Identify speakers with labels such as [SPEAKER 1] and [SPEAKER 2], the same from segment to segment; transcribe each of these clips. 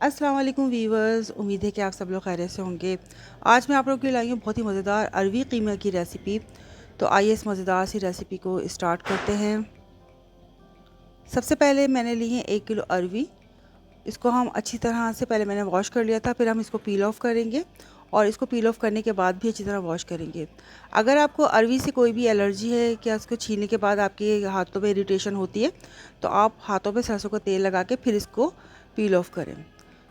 [SPEAKER 1] अस्सलाम वालेकुम वीवर्स, उम्मीद है कि आप सब लोग खैरियत से होंगे। आज मैं आप लोगों के लिए लाई हूँ बहुत ही मज़ेदार अरवी कीमा की रेसिपी। तो आइए इस मज़ेदार सी रेसिपी को स्टार्ट करते हैं। सबसे पहले मैंने ली है 1 किलो अरवी। इसको हम अच्छी तरह से पहले मैंने वॉश कर लिया था, फिर हम इसको पील ऑफ़ करेंगे और इसको पील ऑफ़ करने के बाद भी अच्छी तरह वॉश करेंगे। अगर आपको अरवी से कोई भी एलर्जी है, क्या उसको छीलने के बाद आपके हाथों में इरिटेशन होती है, तो आप हाथों में सरसों का तेल लगा के फिर इसको पील ऑफ़ करें।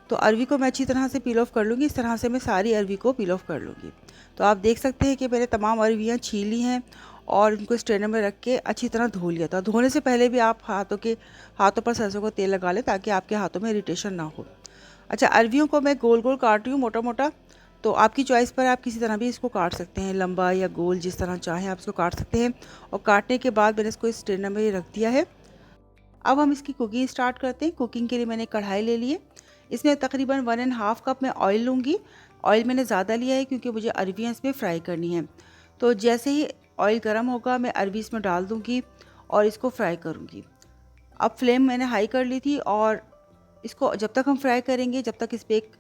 [SPEAKER 1] तो अरवी को मैं अच्छी तरह से पील ऑफ़ कर लूँगी। इस तरह से मैं सारी अरवी को पील ऑफ़ कर लूँगी। तो आप देख सकते हैं कि मैंने तमाम अरवियाँ छील ली हैं और इनको स्ट्रेनर में रख के अच्छी तरह धो लिया था। धोने से पहले भी आप हाथों पर सरसों का तेल लगा लें ताकि आपके हाथों में इरिटेशन ना हो। अच्छा, अरवियों को मैं गोल गोल काट रही हूँ, मोटा मोटा। तो आपकी चॉइस पर आप किसी तरह भी इसको काट सकते हैं, लंबा या गोल, जिस तरह चाहें आप इसको काट सकते हैं। और काटने के बाद मैंने इसको स्ट्रेनर में रख दिया है। अब हम इसकी कुकिंग स्टार्ट करते हैं। कुकिंग के लिए मैंने कढ़ाई ले ली है। इसमें तकरीबन 1.5 कप मैं ऑयल लूँगी। ऑयल मैंने ज़्यादा लिया है क्योंकि मुझे अरवियाँ इसमें फ्राई करनी है। तो जैसे ही ऑयल गर्म होगा मैं अरवी इसमें डाल दूँगी और इसको फ्राई करूँगी। अब फ्लेम मैंने हाई कर ली थी और इसको जब तक हम फ्राई करेंगे, जब तक इस पर एक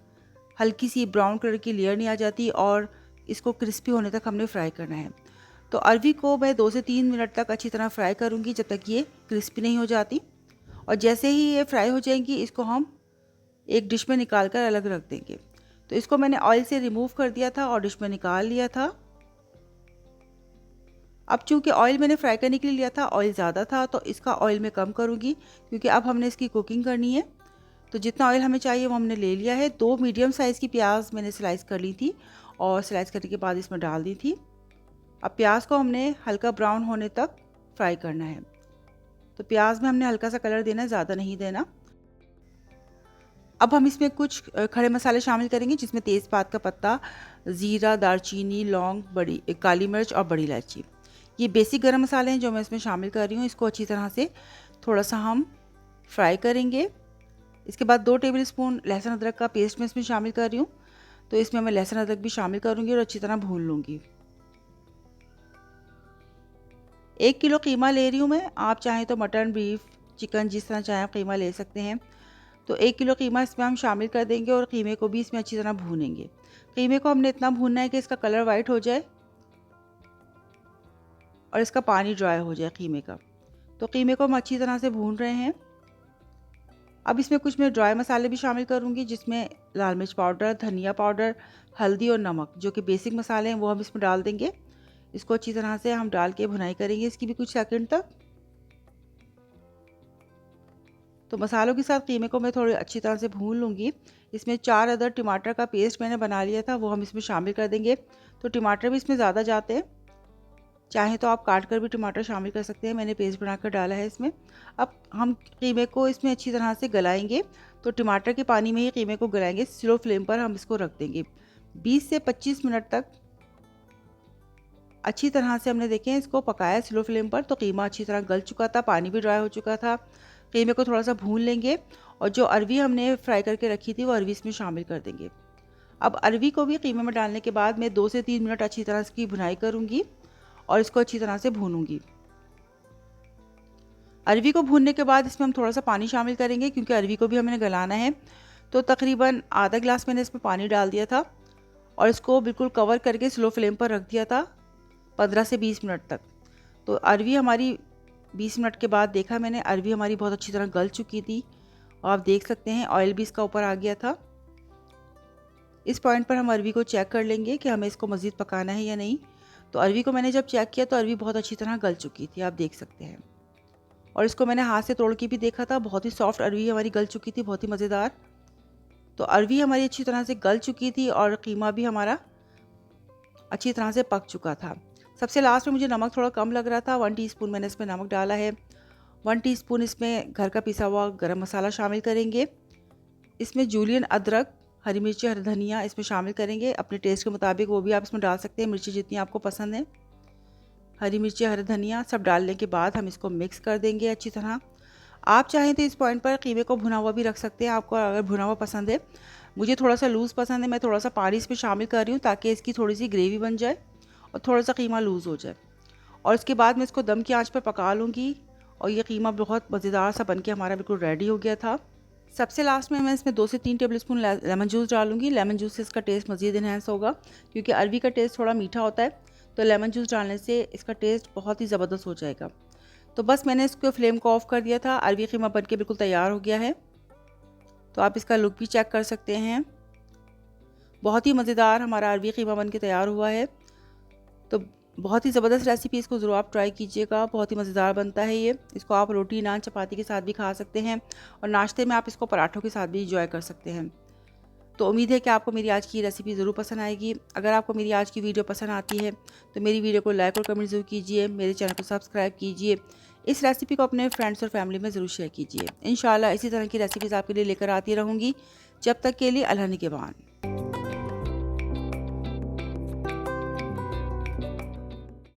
[SPEAKER 1] हल्की सी ब्राउन कलर की लेयर नहीं आ जाती और इसको क्रिस्पी होने तक हमने फ्राई करना है। तो अरवी को मैं 2 से 3 मिनट तक अच्छी तरह फ्राई करूँगी जब तक ये क्रिस्पी नहीं हो जाती। और जैसे ही ये फ्राई हो जाएंगी, इसको हम एक डिश में निकाल कर अलग रख देंगे। तो इसको मैंने ऑयल से रिमूव कर दिया था और डिश में निकाल लिया था। अब चूंकि ऑयल मैंने फ्राई करने के लिए लिया था, ऑयल ज़्यादा था, तो इसका ऑयल मैं कम करूँगी क्योंकि अब हमने इसकी कुकिंग करनी है। तो जितना ऑयल हमें चाहिए वो हमने ले लिया है। 2 मीडियम साइज़ की प्याज मैंने स्लाइस कर ली थी और स्लाइस करने के बाद इसमें डाल दी थी। अब प्याज को हमने हल्का ब्राउन होने तक फ्राई करना है। तो प्याज में हमने हल्का सा कलर देना है, ज़्यादा नहीं देना। अब हम इसमें कुछ खड़े मसाले शामिल करेंगे, जिसमें तेज़पात का पत्ता, ज़ीरा, दालचीनी, लौंग, काली मिर्च और बड़ी इलायची। ये बेसिक गरम मसाले हैं जो मैं इसमें शामिल कर रही हूँ। इसको अच्छी तरह से थोड़ा सा हम फ्राई करेंगे। इसके बाद 2 टेबल स्पून लहसुन अदरक का पेस्ट मैं इसमें शामिल कर रही हूँ। तो इसमें मैं लहसुन अदरक भी शामिल करूँगी और अच्छी तरह भून लूँगी। 1 किलो कीमा ले रही हूँ मैं। आप चाहें तो मटन, बीफ, चिकन, जिस तरह चाहें आप कीमा ले सकते हैं। तो 1 किलो कीमा इसमें हम शामिल कर देंगे और कीमे को भी इसमें अच्छी तरह भूनेंगे। कीमे को हमने इतना भूनना है कि इसका कलर वाइट हो जाए और इसका पानी ड्राई हो जाए कीमे का। तो कीमे को हम अच्छी तरह से भून रहे हैं। अब इसमें कुछ मैं ड्राई मसाले भी शामिल करूँगी, जिसमें लाल मिर्च पाउडर, धनिया पाउडर, हल्दी और नमक, जो कि बेसिक मसाले हैं, वो हम इसमें डाल देंगे। इसको अच्छी तरह से हम डाल के भुनाई करेंगे इसकी भी कुछ सेकंड तक। तो मसालों के साथ कीमे को मैं थोड़ी अच्छी तरह से भून लूँगी। इसमें 4 अदर टमाटर का पेस्ट मैंने बना लिया था, वो हम इसमें शामिल कर देंगे। तो टमाटर भी इसमें ज़्यादा जाते हैं। चाहे तो आप काट कर भी टमाटर शामिल कर सकते हैं, मैंने पेस्ट बनाकर डाला है इसमें। अब हम कीमे को इसमें अच्छी तरह से गलाएंगे। तो टमाटर के पानी में ही कीमे को गलाएंगे। स्लो फ्लेम पर हम इसको रख देंगे। 20 से 25 मिनट तक अच्छी तरह से हमने देखें इसको पकाया स्लो फ्लेम पर। तो कीमा अच्छी तरह गल चुका था, पानी भी ड्राई हो चुका था। कीमे को थोड़ा सा भून लेंगे और जो अरवी हमने फ्राई करके रखी थी वो अरवी इसमें शामिल कर देंगे। अब अरवी को भी कीमे में डालने के बाद मैं 2 से 3 मिनट अच्छी तरह इसकी भुनाई करूँगी और इसको अच्छी तरह से भूनूंगी। अरवी को भूनने के बाद इसमें हम थोड़ा सा पानी शामिल करेंगे क्योंकि अरवी को भी हमें गलाना है। तो तकरीबन आधा गिलास मैंने इसमें पानी डाल दिया था और इसको बिल्कुल कवर करके स्लो फ्लेम पर रख दिया था 15 से 20 मिनट तक। तो अरवी हमारी 20 मिनट के बाद देखा मैंने, अरवी हमारी बहुत अच्छी तरह गल चुकी थी और आप देख सकते हैं ऑयल भी इसका ऊपर आ गया था। इस पॉइंट पर हम अरवी को चेक कर लेंगे कि हमें इसको मज़ीद पकाना है या नहीं। तो अरवी को मैंने जब चेक किया तो अरवी बहुत अच्छी तरह गल चुकी थी, आप देख सकते हैं। और इसको मैंने हाथ से तोड़ के भी देखा था, बहुत ही सॉफ्ट अरवी हमारी गल चुकी थी, बहुत ही मज़ेदार। तो अरवी हमारी अच्छी तरह से गल चुकी थी और कीमा भी हमारा अच्छी तरह से पक चुका था। सबसे लास्ट में मुझे नमक थोड़ा कम लग रहा था। 1 टीस्पून मैंने इसमें नमक डाला है। 1 टीस्पून इसमें घर का पिसा हुआ गरम मसाला शामिल करेंगे। इसमें जूलियन अदरक, हरी मिर्ची, हरी धनिया इसमें शामिल करेंगे अपने टेस्ट के मुताबिक। वो भी आप इसमें डाल सकते हैं, मिर्ची जितनी आपको पसंद है। हरी मिर्ची, हरी धनिया सब डालने के बाद हम इसको मिक्स कर देंगे अच्छी तरह। आप चाहें तो इस पॉइंट पर कीमे को भुना हुआ भी रख सकते हैं, आपको अगर भुना हुआ पसंद है। मुझे थोड़ा सा लूज़ पसंद है, मैं थोड़ा सा पानी इसमें शामिल कर रही हूँ ताकि इसकी थोड़ी सी ग्रेवी बन जाए और थोड़ा सा कीमा लूज़ हो जाए। और इसके बाद मैं इसको दम की आंच पर पका लूँगी और ये कीमा बहुत मज़ेदार सा बन के हमारा बिल्कुल रेडी हो गया था। सबसे लास्ट में मैं इसमें 2 से 3 टेबलस्पून लेमन जूस डालूंगी। लेमन जूस से इसका टेस्ट मज़ीद इन्हेंस होगा, क्योंकि अरवी का टेस्ट थोड़ा मीठा होता है, तो लेमन जूस डालने से इसका टेस्ट बहुत ही ज़बरदस्त हो जाएगा। तो बस मैंने इसको फ्लेम को ऑफ़ कर दिया था। अरवी कीमा बनके बिल्कुल तैयार हो गया है। तो आप इसका लुक भी चेक कर सकते हैं। बहुत ही मज़ेदार हमारा अरवी कीमा बनके तैयार हुआ है। तो बहुत ही ज़बरदस्त रेसिपी, इसको ज़रूर आप ट्राई कीजिएगा। बहुत ही मज़ेदार बनता है ये। इसको आप रोटी, नान, चपाती के साथ भी खा सकते हैं, और नाश्ते में आप इसको पराठों के साथ भी इंजॉय कर सकते हैं। तो उम्मीद है कि आपको मेरी आज की रेसिपी ज़रूर पसंद आएगी। अगर आपको मेरी आज की वीडियो पसंद आती है तो मेरी वीडियो को लाइक और कमेंट ज़रूर कीजिए। मेरे चैनल को सब्सक्राइब कीजिए। इस रेसिपी को अपने फ्रेंड्स और फैमिली में ज़रूर शेयर कीजिए। इंशाल्लाह इसी तरह की रेसिपीज़ आपके लिए लेकर आती रहूँगी। जब तक के लिए अल्लाह निगहबान।